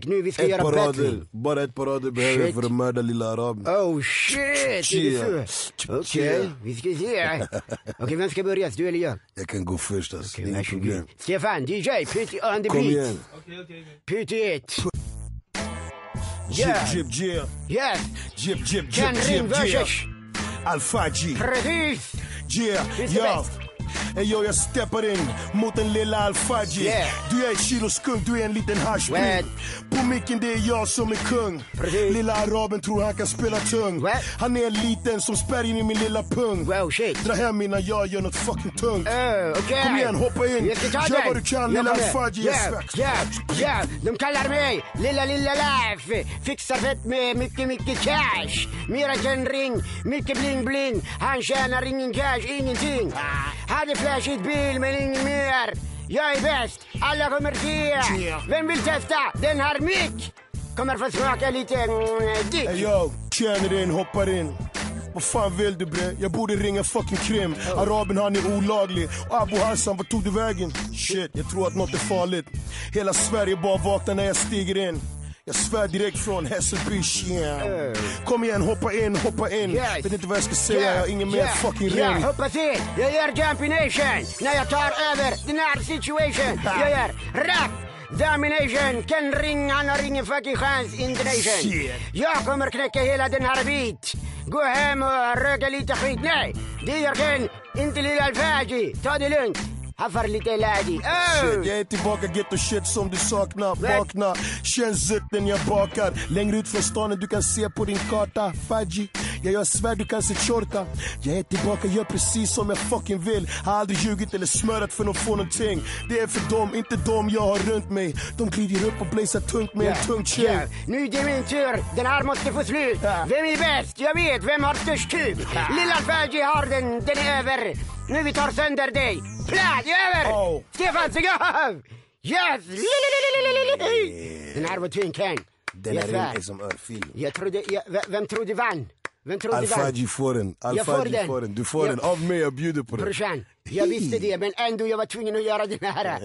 Nu vi ska göra battling. Bara ett par rader behöver jag för att mörda lilla araben. Oh shit, Okej, vi ska se. Okej, vem ska börja? Du eller jag? Jag kan gå först alltså, det är inget problem. Stefan, DJ, put it on the Kom beat. igen. Put it. Jib, jib, jib. Yes. Jib, jib, Ken jib, Ring jib, versus jib. Alpha G. Precis. Yeah, Who's the yo. best? Yo, jag steppar in mot en lilla Alpha G. Yeah. Du är ett kilo skunk, du är en liten haschpring. På micken det är jag som är kung. Precis. Lilla araben tror han kan spela tung. What? Han är liten som spärr in i min lilla pung. Wow, shit. Dra hem innan jag gör något fucking tungt. Okay. Kom igen, hoppa in. Gör vad du kan, lilla Alpha G. Ja, de kallar mig Lilla Life. Fixar fett med mycket cash. Mera Ken Ring, mycket bling bling. Han tjänar ingen cash, ingenting. Hade flashigt bil men ingen mer. Jag är bäst, alla kommer se. Vem vill testa den här mick? Kommer få smaka lite dick. Hey yo, känner in, hoppar in. Vad fan vill du bre? Jag borde ringa fucking krim. Araben han är olaglig. Och Abu Hassan, vad tog du vägen? Shit, jag tror att något är farligt. Hela Sverige bara vaknar när jag stiger in. Jag svär direkt från Hässelby, yeah. Kom igen, hoppa in. Yes. Vet inte vad jag ska säga, jag har ingen mer fucking ring. Hoppas in, jag gör Jumpy Nation. När jag tar över den här situation. Jag gör rap domination. Ken Ring, han har ingen fucking chans in the nation. Shit. Jag kommer knäcka hela den här bit. Gå hem och röka lite skit. Nej, det gör Ken, inte lilla Alfagi. Ta det lugnt. Haffar lite läge. Shit, jag är tillbaka, ghetto shit som du saknar. Vakna, känns zutten jag bakar. Längre ut från stan du kan se på din karta. Faji, jag svär du kan se shorta. Jag är tillbaka, gör precis som jag fucking vill. Har aldrig ljugit eller smörat för att få någonting. Det är för dem, inte dem jag har runt mig. De glider upp och blazar tungt med en tung chill. Nu är det min tur, den här måste få slut. Vem är bäst? Jag vet, vem har störst kub? Lilla Faji har den är över. Nu vi tar sönder dig. Plad, över! Stefan, säg av! Yes! Den här var Twin Ken. Den här är som örfil. Jag trodde, vem trodde vann? Alpha G får den. Du får den. Av mig, jag bjuder på den. Brorsan, jag visste det, men ändå jag var tvungen att göra den här.